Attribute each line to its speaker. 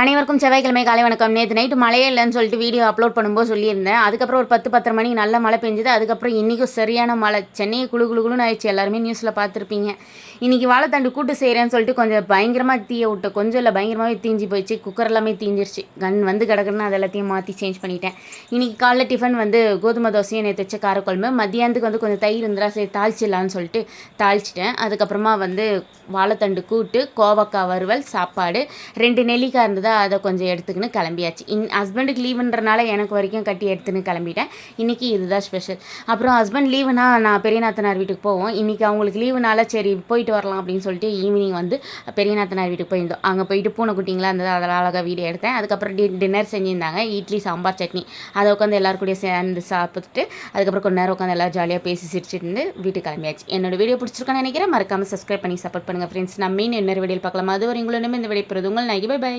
Speaker 1: அனைவருக்கும் செவ்வாய்க்கிழமை காலை வணக்கம். நேற்று நைட்டு மழையே இல்லைன்னு சொல்லிட்டு வீடியோ அப்லோட் பண்ணும்போது சொல்லியிருந்தேன். அதுக்கப்புறம் ஒரு 10-10:30 மணிக்கு நல்ல மழை பெஞ்சுது. அதுக்கப்புறம் இன்றைக்கும் சரியான மழை. சென்னையை குளுன்னு ஆயிடுச்சு. எல்லாருமே நியூஸில் பார்த்துருப்பீங்க. இன்றைக்கி வாழைத்தண்டு கூட்டு செய்கிறேன்னு சொல்லிட்டு கொஞ்சம் பயங்கரமாக தீய விட்டு கொஞ்சம் இல்லை பயங்கரமாகவே தீஞ்சு போயிடுச்சு. குக்கர் எல்லாமே தீஞ்சிருச்சு. கன் வந்து கிடக்குன்னு அது எல்லாத்தையும் மாற்றி சேஞ்ச் பண்ணிட்டேன். இன்றைக்கி காலைல டிஃபன் வந்து கோதுமை தோசையும் நேற்று வச்ச காரக்குழம்பு. மத்தியானத்துக்கு வந்து கொஞ்சம் தயிர் இருந்தால் சரி தாளிச்சிடலான்னு சொல்லிட்டு தாளிச்சிட்டேன். அதுக்கப்புறமா வந்து வாழைத்தண்டு கூட்டு, கோவக்காய் வறுவல், சாப்பாடு, 2 நெல்லிக்காய் இருந்தது. அதை கொஞ்சம் எடுத்துக்கின்னு கிளம்பியாச்சு. ஹஸ்பண்டுக்கு லீவுன்றனால எனக்கு வரைக்கும் கட்டி எடுத்துன்னு கிளம்பிட்டேன். இன்றைக்கி இதுதான் ஸ்பெஷல். அப்புறம் ஹஸ்பண்ட் லீவுனா நான் பெரிய நாத்தனார் வீட்டுக்கு போவோம். இன்றைக்கி அவங்களுக்கு லீவுனால சரி போயிட்டு வரலாம் அப்படின்னு சொல்லிட்டு ஈவினிங் வந்து பெரிய நாத்தனார் வீட்டுக்கு போயிருந்தோம். அங்கே போயிட்டு பூனைக்குட்டிங்களாம் இருந்தது, அதெல்லாம் அழகாக வீடியோ எடுத்தேன். அதுக்கப்புறம் டின்னர் செஞ்சுருந்தாங்க. இட்லி, சாம்பார், சட்னி. அதை உட்காந்து எல்லாரும் கூட சேர்ந்து சாப்பிட்டுட்டு அதுக்கப்புறம் கொஞ்சம் நேரம் உட்காந்து எல்லோரும் ஜாலியாக பேசி சிரிச்சுட்டு வீட்டுக்கு கிளம்பியாச்சு. என்னோட வீடியோ பிடிச்சிருக்கான்னு நினைக்கிறேன். மறக்காமல் சப்ஸ்கிரைப் பண்ணி சப்போர்ட் பண்ணுங்கள் ஃப்ரெண்ட்ஸ். நம்ம இன்னொரு வீடியோ பார்க்கலாம். அது வரை உங்களிடம் இந்த வீடியோ பெறுது உங்கள் நகி. பை.